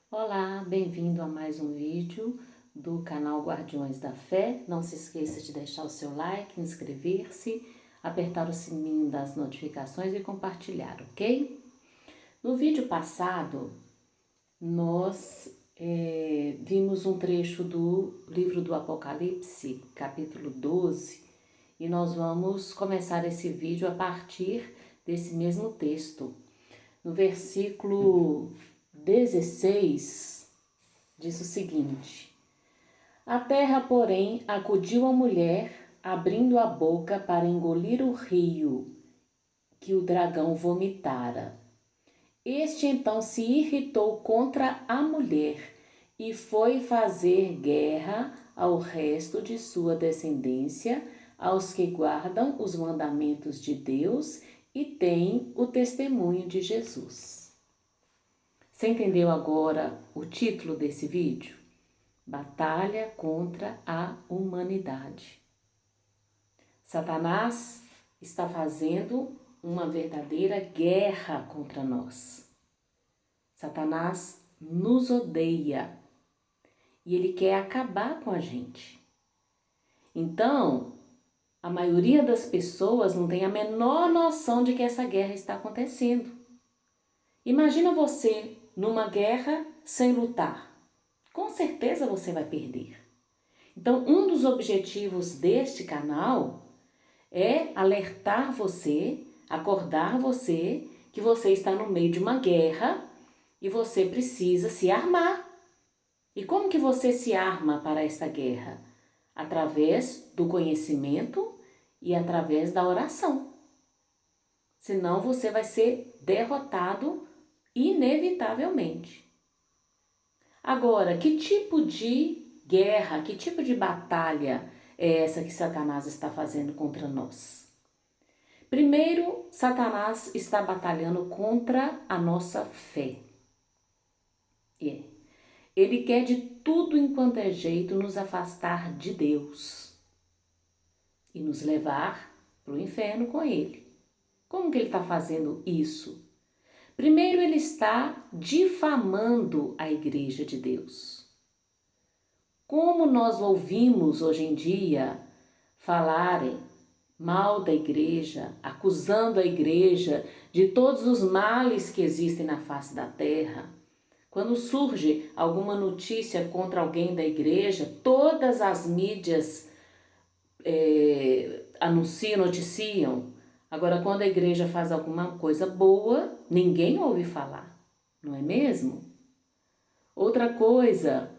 Olá, bem-vindo a mais um vídeo do canal Guardiões da Fé. Não se esqueça de deixar o seu like, inscrever-se, apertar o sininho das notificações e compartilhar, ok? No vídeo passado, nós vimos um trecho do livro do Apocalipse, capítulo 12, e nós vamos começar esse vídeo a partir desse mesmo texto. No versículo 16, diz o seguinte: A terra, porém, acudiu a mulher, abrindo a boca para engolir o rio que o dragão vomitara. Este então se irritou contra a mulher e foi fazer guerra ao resto de sua descendência, aos que guardam os mandamentos de Deus e têm o testemunho de Jesus. Você entendeu agora o título desse vídeo? Batalha contra a humanidade. Satanás está fazendo uma verdadeira guerra contra nós. Satanás nos odeia e ele quer acabar com a gente. Então, a maioria das pessoas não tem a menor noção de que essa guerra está acontecendo. Imagina você numa guerra sem lutar. Com certeza você vai perder. Então, um dos objetivos deste canal é alertar você, acordar você que você está no meio de uma guerra e você precisa se armar. E como que você se arma para essa guerra? Através do conhecimento e através da oração. Senão você vai ser derrotado inevitavelmente. Agora, que tipo de guerra, que tipo de batalha é essa que Satanás está fazendo contra nós? Primeiro, Satanás está batalhando contra a nossa fé. Ele quer de tudo enquanto é jeito nos afastar de Deus e nos levar para o inferno com ele. Como que ele está fazendo isso? Primeiro, ele está difamando a igreja de Deus. Como nós ouvimos hoje em dia falarem mal da igreja, acusando a igreja de todos os males que existem na face da terra. Quando surge alguma notícia contra alguém da igreja, todas as mídias anunciam, noticiam. Agora, quando a igreja faz alguma coisa boa, ninguém ouve falar, não é mesmo? Outra coisa,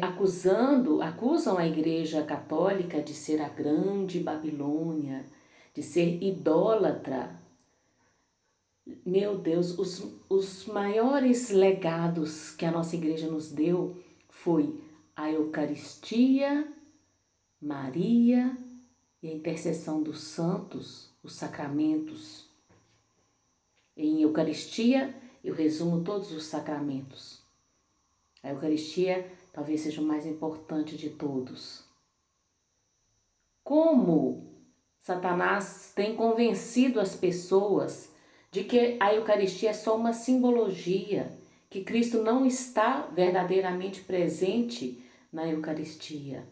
acusam a igreja católica de ser a grande Babilônia, de ser idólatra. Meu Deus, os maiores legados que a nossa igreja nos deu foi a Eucaristia, Maria e a intercessão dos santos, os sacramentos. Em Eucaristia, eu resumo todos os sacramentos. A Eucaristia talvez seja o mais importante de todos. Como Satanás tem convencido as pessoas de que a Eucaristia é só uma simbologia, que Cristo não está verdadeiramente presente na Eucaristia.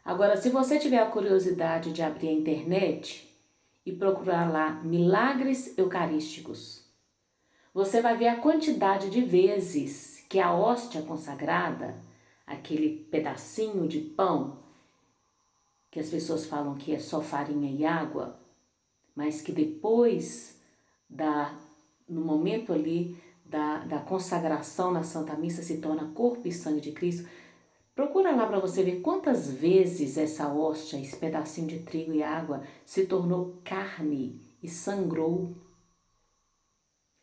Agora, se você tiver a curiosidade de abrir a internet e procurar lá milagres eucarísticos, você vai ver a quantidade de vezes que a hóstia consagrada, aquele pedacinho de pão, que as pessoas falam que é só farinha e água, mas que depois, no momento ali da consagração na Santa Missa, se torna corpo e sangue de Cristo. Procura lá para você ver quantas vezes essa hóstia, esse pedacinho de trigo e água, se tornou carne e sangrou.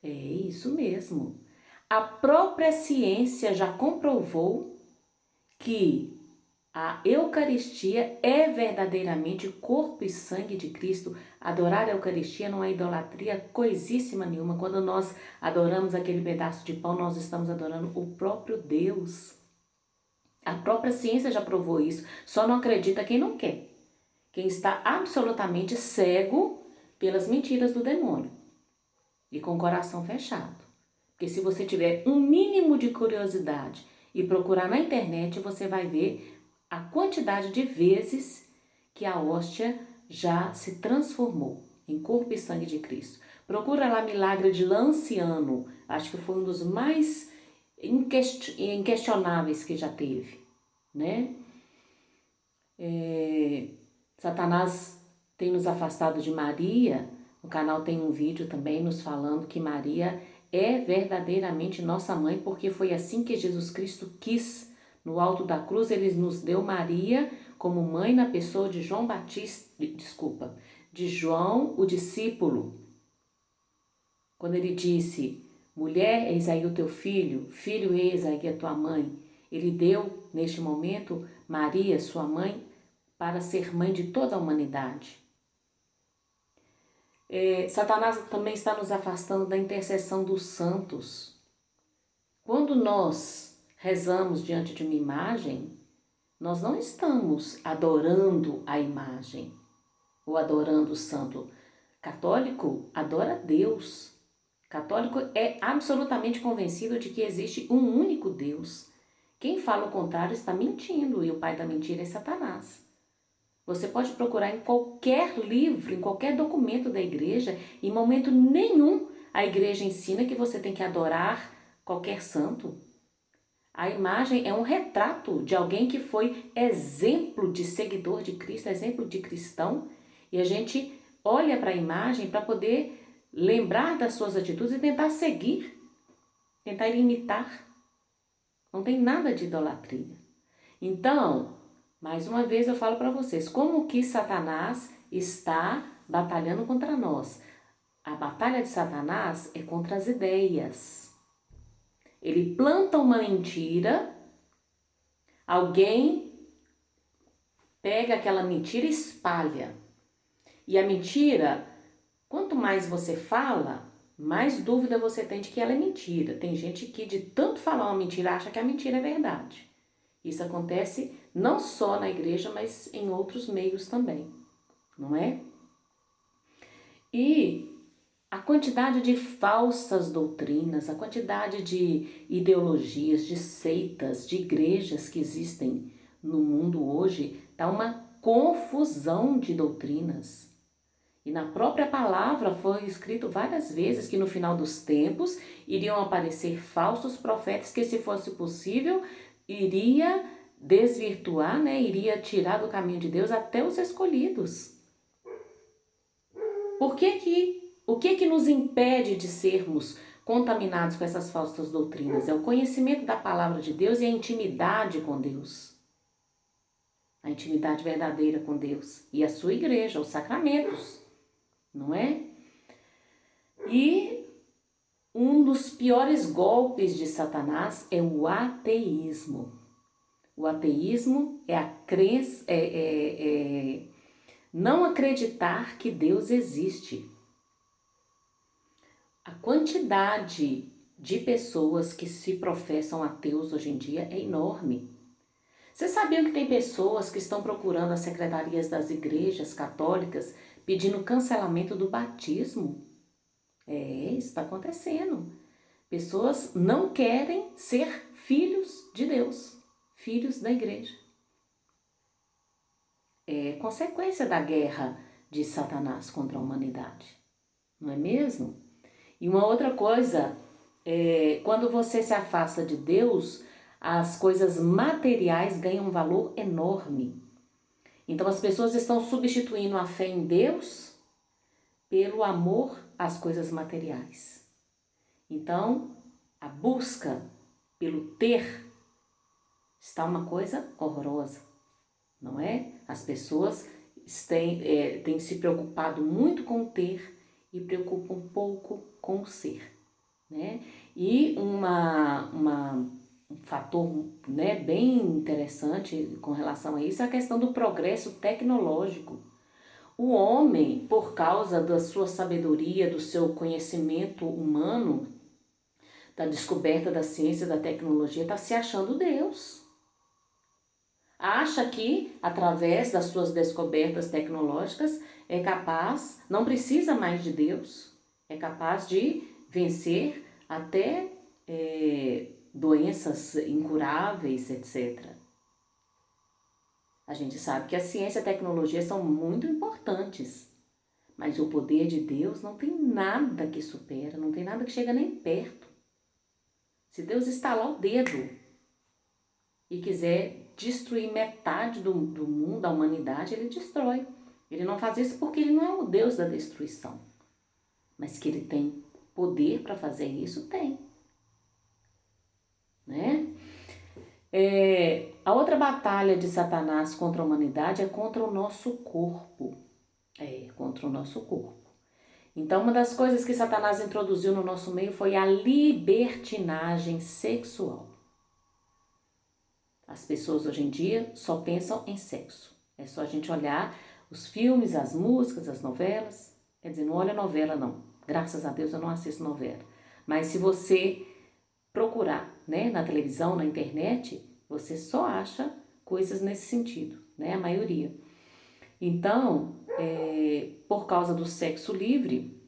É isso mesmo. A própria ciência já comprovou que a Eucaristia é verdadeiramente corpo e sangue de Cristo. Adorar a Eucaristia não é idolatria coisíssima nenhuma. Quando nós adoramos aquele pedaço de pão, nós estamos adorando o próprio Deus. A própria ciência já provou isso. Só não acredita quem não quer. Quem está absolutamente cego pelas mentiras do demônio. e com o coração fechado. Porque se você tiver um mínimo de curiosidade e procurar na internet, você vai ver a quantidade de vezes que a hóstia já se transformou em corpo e sangue de Cristo. Procura lá Milagre de Lanciano, acho que foi um dos mais inquestionáveis que já teve, né? Satanás tem nos afastado de Maria. No canal tem um vídeo também nos falando que Maria é verdadeiramente nossa mãe, porque foi assim que Jesus Cristo quis. No alto da cruz, ele nos deu Maria como mãe na pessoa de João Batista, de João, o discípulo. Quando ele disse, mulher, eis aí o teu filho, filho, eis aí a tua mãe. Ele deu, neste momento, Maria, sua mãe, para ser mãe de toda a humanidade. Satanás também está nos afastando da intercessão dos santos. Quando nós rezamos diante de uma imagem, nós não estamos adorando a imagem ou adorando o santo. Católico adora Deus. Católico é absolutamente convencido de que existe um único Deus. Quem fala o contrário está mentindo, e o pai da mentira é Satanás. Você pode procurar em qualquer livro, em qualquer documento da igreja, em momento nenhum a igreja ensina que você tem que adorar qualquer santo. A imagem é um retrato de alguém que foi exemplo de seguidor de Cristo, exemplo de cristão, e a gente olha para a imagem para poder lembrar das suas atitudes e tentar seguir, tentar imitar. Não tem nada de idolatria. Então, mais uma vez eu falo para vocês, como que Satanás está batalhando contra nós? A batalha de Satanás é contra as ideias. Ele planta uma mentira, alguém pega aquela mentira e espalha. E a mentira, quanto mais você fala, mais dúvida você tem de que ela é mentira. Tem gente que de tanto falar uma mentira acha que a mentira é verdade. Isso acontece não só na igreja, mas em outros meios também, não é? E a quantidade de falsas doutrinas, a quantidade de ideologias, de seitas, de igrejas que existem no mundo hoje, está uma confusão de doutrinas. E na própria palavra foi escrito várias vezes que no final dos tempos iriam aparecer falsos profetas que, se fosse possível, iria desvirtuar, né? Iria tirar do caminho de Deus até os escolhidos. O que que nos impede de sermos contaminados com essas falsas doutrinas? É o conhecimento da palavra de Deus e a intimidade com Deus. A intimidade verdadeira com Deus e a sua igreja, os sacramentos, não é? E um dos piores golpes de Satanás é o ateísmo. O ateísmo é a crença, não acreditar que Deus existe. A quantidade de pessoas que se professam ateus hoje em dia é enorme. Você sabia que tem pessoas que estão procurando as secretarias das igrejas católicas pedindo cancelamento do batismo? Isso está acontecendo. Pessoas não querem ser filhos de Deus, filhos da igreja. É consequência da guerra de Satanás contra a humanidade, não é mesmo? E uma outra coisa, quando você se afasta de Deus, as coisas materiais ganham um valor enorme. Então as pessoas estão substituindo a fé em Deus pelo amor às coisas materiais. Então, a busca pelo ter está uma coisa horrorosa, não é? As pessoas têm se preocupado muito com o ter e preocupam pouco com o ser, né? E um fator, né, bem interessante com relação a isso é a questão do progresso tecnológico. O homem, por causa da sua sabedoria, do seu conhecimento humano, da descoberta da ciência, da tecnologia, está se achando Deus. Acha que, através das suas descobertas tecnológicas, é capaz, não precisa mais de Deus. É capaz de vencer até doenças incuráveis, etc. A gente sabe que a ciência e a tecnologia são muito importantes, mas o poder de Deus não tem nada que supera, não tem nada que chega nem perto. Se Deus estalar o dedo e quiser destruir metade do mundo, da humanidade, ele destrói. Ele não faz isso porque ele não é o Deus da destruição. Mas que ele tem poder para fazer isso, tem. Né? A outra batalha de Satanás contra a humanidade é contra o nosso corpo. Contra o nosso corpo. Então, uma das coisas que Satanás introduziu no nosso meio foi a libertinagem sexual. As pessoas hoje em dia só pensam em sexo. É só a gente olhar os filmes, as músicas, as novelas. Quer dizer, não olha novela não. Graças a Deus eu não assisto novela. Mas se você procurar, né, na televisão, na internet, você só acha coisas nesse sentido, né? A maioria. Então, por causa do sexo livre,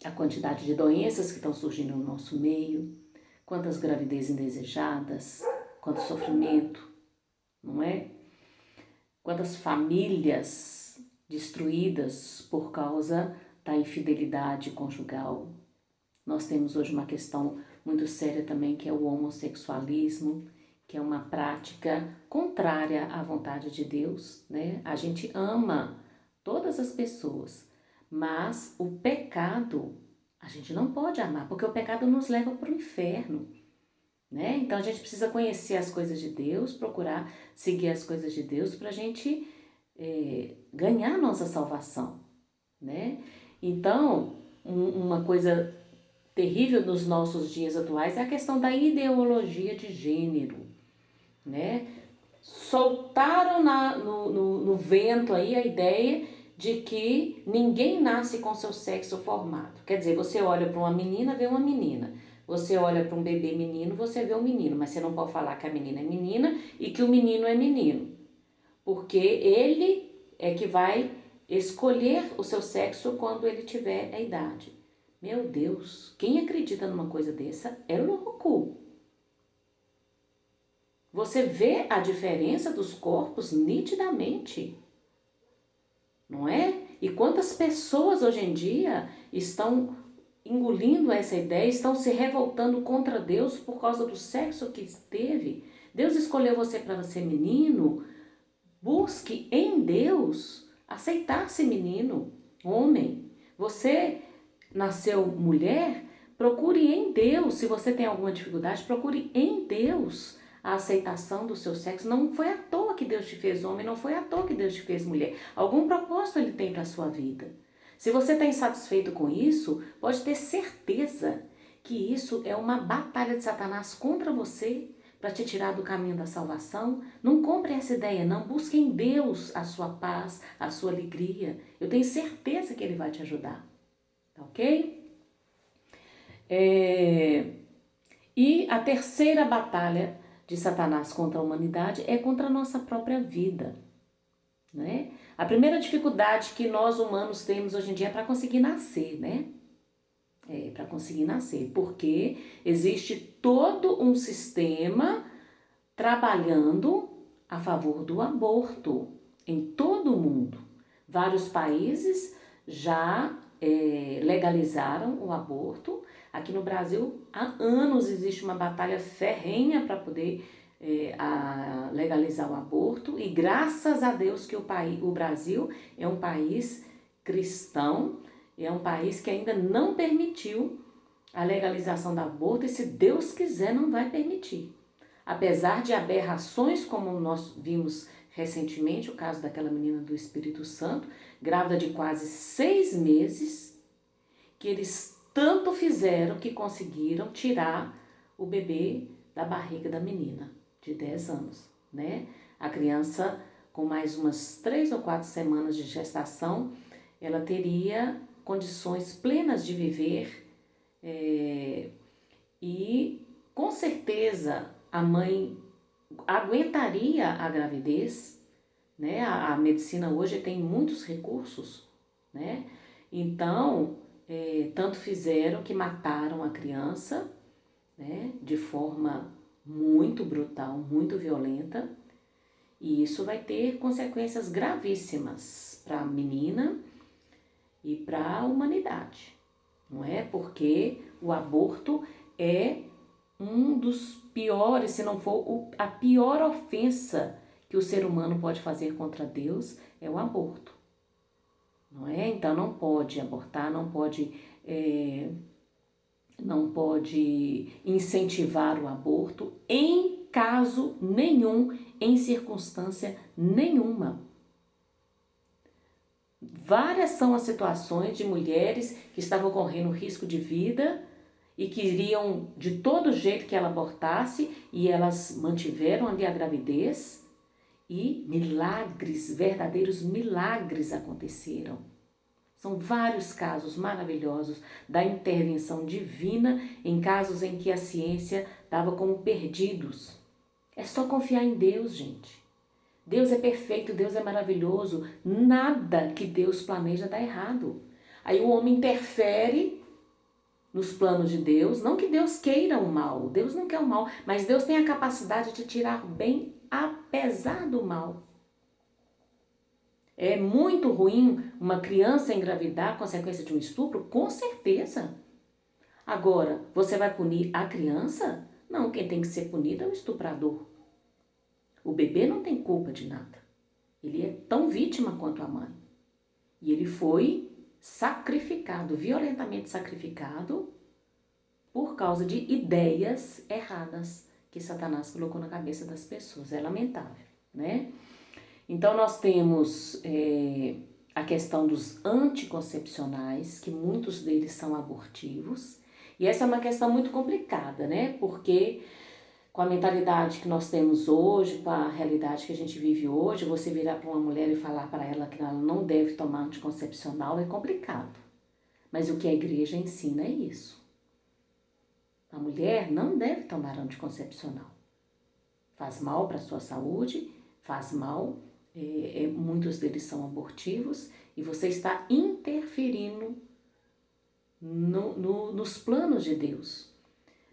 a quantidade de doenças que estão surgindo no nosso meio, quantas gravidezes indesejadas, quanto sofrimento, não é? Quantas famílias destruídas por causa da infidelidade conjugal. Nós temos hoje uma questão muito séria também, que é o homossexualismo, que é uma prática contrária à vontade de Deus, né? A gente ama todas as pessoas, mas o pecado a gente não pode amar, porque o pecado nos leva para o inferno, né? Então a gente precisa conhecer as coisas de Deus, procurar seguir as coisas de Deus para a gente ganhar a nossa salvação, né? Então, uma coisa terrível nos nossos dias atuais é a questão da ideologia de gênero, né? Soltaram no vento aí a ideia de que ninguém nasce com seu sexo formado. Quer dizer, você olha para uma menina, vê uma menina. Você olha para um bebê menino, você vê um menino. Mas você não pode falar que a menina é menina e que o menino é menino. Porque ele é que vai escolher o seu sexo quando ele tiver a idade. Meu Deus, quem acredita numa coisa dessa é louco. Você vê a diferença dos corpos nitidamente, não é? E quantas pessoas hoje em dia estão engolindo essa ideia, estão se revoltando contra Deus por causa do sexo que teve. Deus escolheu você para ser menino. Busque em Deus aceitar-se menino, homem. Você nasceu mulher, procure em Deus. Se você tem alguma dificuldade, procure em Deus a aceitação do seu sexo. Não foi à toa que Deus te fez homem, não foi à toa que Deus te fez mulher. Algum propósito Ele tem para a sua vida. Se você está insatisfeito com isso, pode ter certeza que isso é uma batalha de Satanás contra você para te tirar do caminho da salvação. Não compre essa ideia, não. Busque em Deus a sua paz, a sua alegria. Eu tenho certeza que Ele vai te ajudar. Tá ok? E a terceira batalha de Satanás contra a humanidade é contra a nossa própria vida, né? A primeira dificuldade que nós humanos temos hoje em dia é para conseguir nascer, né? Para conseguir nascer, porque existe todo um sistema trabalhando a favor do aborto em todo o mundo. Vários países já legalizaram o aborto. Aqui no Brasil, há anos existe uma batalha ferrenha para poder legalizar o aborto, e graças a Deus que o Brasil é um país cristão, é um país que ainda não permitiu a legalização do aborto, e se Deus quiser não vai permitir. Apesar de aberrações como nós vimos recentemente, o caso daquela menina do Espírito Santo, grávida de quase 6 meses, que eles tanto fizeram que conseguiram tirar o bebê da barriga da menina, de 10 anos, né? A criança, com mais umas 3 ou 4 semanas de gestação, ela teria condições plenas de viver e, com certeza, a mãe aguentaria a gravidez, né? A medicina hoje tem muitos recursos, né? Então, tanto fizeram que mataram a criança, né, de forma muito brutal, muito violenta, e isso vai ter consequências gravíssimas para a menina e para a humanidade, não é? Porque o aborto é um dos piores, se não for a pior ofensa que o ser humano pode fazer contra Deus, é o aborto, não é? Então não pode abortar, não pode incentivar o aborto em caso nenhum, em circunstância nenhuma. Várias são as situações de mulheres que estavam correndo risco de vida e queriam de todo jeito que ela abortasse, e elas mantiveram ali a gravidez, e milagres, verdadeiros milagres aconteceram. São vários casos maravilhosos da intervenção divina em casos em que a ciência estava como perdidos. É só confiar em Deus, gente. Deus é perfeito, Deus é maravilhoso, nada que Deus planeja dá errado. Aí o homem interfere nos planos de Deus, não que Deus queira o mal, Deus não quer o mal, mas Deus tem a capacidade de tirar o bem apesar do mal. É muito ruim uma criança engravidar consequência de um estupro? Com certeza. Agora, você vai punir a criança? Não, quem tem que ser punido é o estuprador. O bebê não tem culpa de nada. Ele é tão vítima quanto a mãe. E ele foi sacrificado, violentamente sacrificado, por causa de ideias erradas que Satanás colocou na cabeça das pessoas. É lamentável, né? Então nós temos a questão dos anticoncepcionais, que muitos deles são abortivos. E essa é uma questão muito complicada, né? Porque com a mentalidade que nós temos hoje, com a realidade que a gente vive hoje, você virar para uma mulher e falar para ela que ela não deve tomar anticoncepcional é complicado. Mas o que a igreja ensina é isso. A mulher não deve tomar anticoncepcional. Faz mal para a sua saúde, faz mal, muitos deles são abortivos, e você está interferindo nos planos de Deus.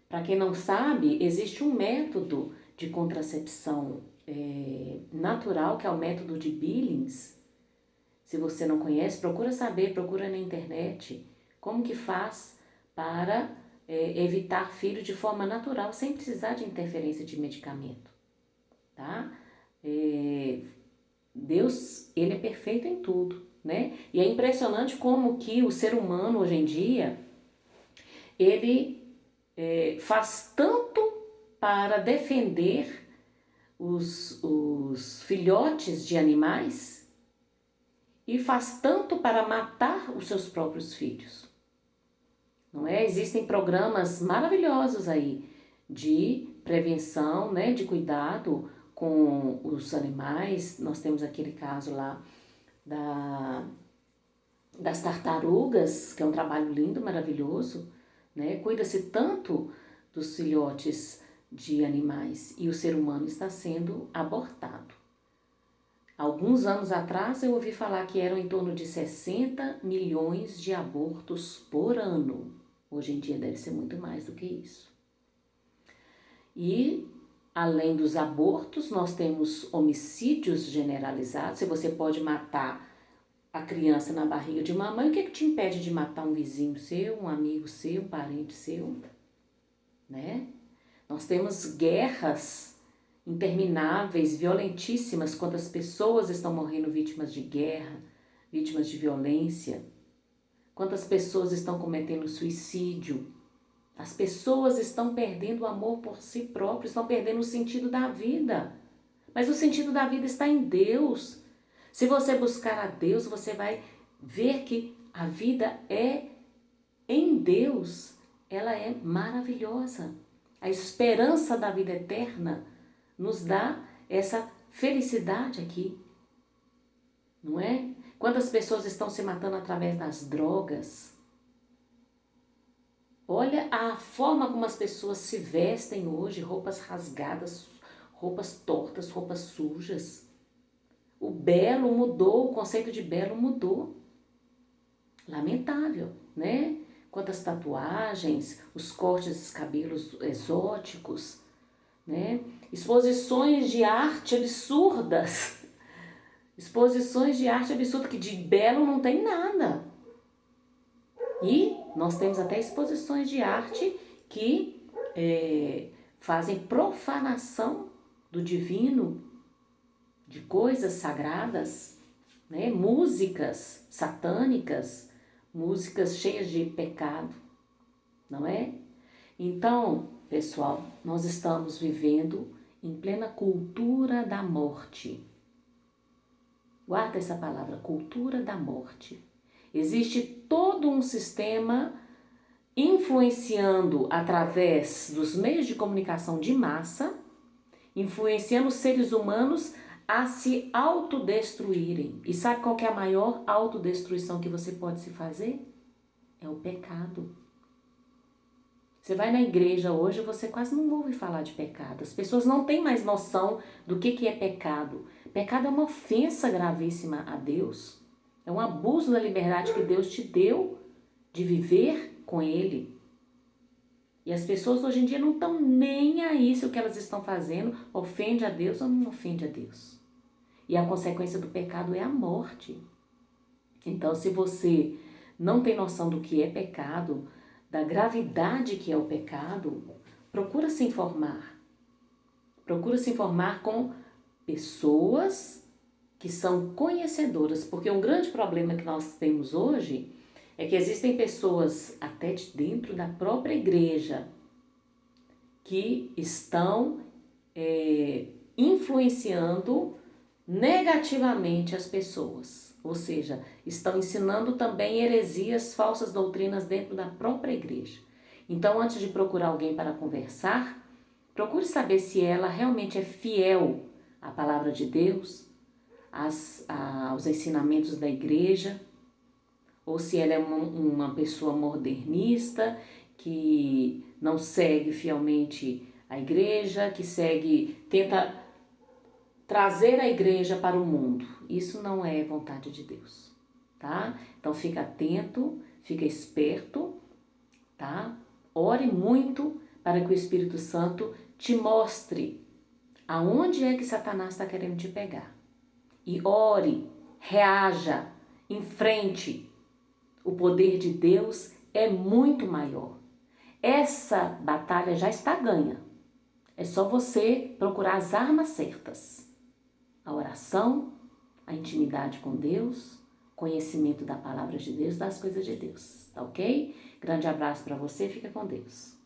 Para quem não sabe, existe um método de contracepção natural, que é o método de Billings. Se você não conhece, procura saber, procura na internet como que faz para evitar filho de forma natural, sem precisar de interferência de medicamento, tá? Deus, ele é perfeito em tudo, né? E é impressionante como que o ser humano hoje em dia, ele faz tanto para defender os filhotes de animais e faz tanto para matar os seus próprios filhos. Não é? Existem programas maravilhosos aí de prevenção, né, de cuidado com os animais. Nós temos aquele caso lá das tartarugas, que é um trabalho lindo, maravilhoso, né? Cuida-se tanto dos filhotes de animais e o ser humano está sendo abortado. Alguns anos atrás eu ouvi falar que eram em torno de 60 milhões de abortos por ano. Hoje em dia deve ser muito mais do que isso. E, além dos abortos, nós temos homicídios generalizados. Se você pode matar a criança na barriga de mamãe, o que te impede de matar um vizinho seu, um amigo seu, um parente seu, né? Nós temos guerras intermináveis, violentíssimas, quantas pessoas estão morrendo vítimas de guerra, vítimas de violência, quantas pessoas estão cometendo suicídio. As pessoas estão perdendo o amor por si próprias, estão perdendo o sentido da vida. Mas o sentido da vida está em Deus. Se você buscar a Deus, você vai ver que a vida é em Deus. Ela é maravilhosa. A esperança da vida eterna nos dá essa felicidade aqui, não é? Quantas pessoas estão se matando através das drogas? Olha a forma como as pessoas se vestem hoje, roupas rasgadas, roupas tortas, roupas sujas. O belo mudou, o conceito de belo mudou. Lamentável, né? Quantas tatuagens, os cortes dos cabelos exóticos, né? Exposições de arte absurdas. Exposições de arte absurda, que de belo não tem nada. E nós temos até exposições de arte que fazem profanação do divino, de coisas sagradas, né? Músicas satânicas, músicas cheias de pecado, não é? Então, pessoal, nós estamos vivendo em plena cultura da morte. Guarda essa palavra, cultura da morte. Existe todo um sistema influenciando através dos meios de comunicação de massa, influenciando os seres humanos a se autodestruírem. E sabe qual que é a maior autodestruição que você pode se fazer? É o pecado. Você vai na igreja hoje, você quase não ouve falar de pecado. As pessoas não têm mais noção do que é pecado. Pecado é uma ofensa gravíssima a Deus. É um abuso da liberdade que Deus te deu de viver com Ele. E as pessoas hoje em dia não estão nem aí se o que elas estão fazendo ofende a Deus ou não ofende a Deus. E a consequência do pecado é a morte. Então, se você não tem noção do que é pecado, da gravidade que é o pecado, procura se informar. Procura se informar com pessoas que são conhecedoras, porque um grande problema que nós temos hoje é que existem pessoas até de dentro da própria igreja que estão influenciando negativamente as pessoas, ou seja, estão ensinando também heresias, falsas doutrinas dentro da própria igreja. Então, antes de procurar alguém para conversar, procure saber se ela realmente é fiel à palavra de Deus, aos ensinamentos da igreja, ou se ela é uma pessoa modernista, que não segue fielmente a igreja, que tenta trazer a igreja para o mundo. Isso não é vontade de Deus, tá? Então fica atento, fica esperto, tá? Ore muito para que o Espírito Santo te mostre aonde é que Satanás está querendo te pegar. E ore, reaja, enfrente. O poder de Deus é muito maior. Essa batalha já está ganha. É só você procurar as armas certas. A oração, a intimidade com Deus, conhecimento da palavra de Deus, das coisas de Deus, tá ok? Grande abraço para você, fica com Deus.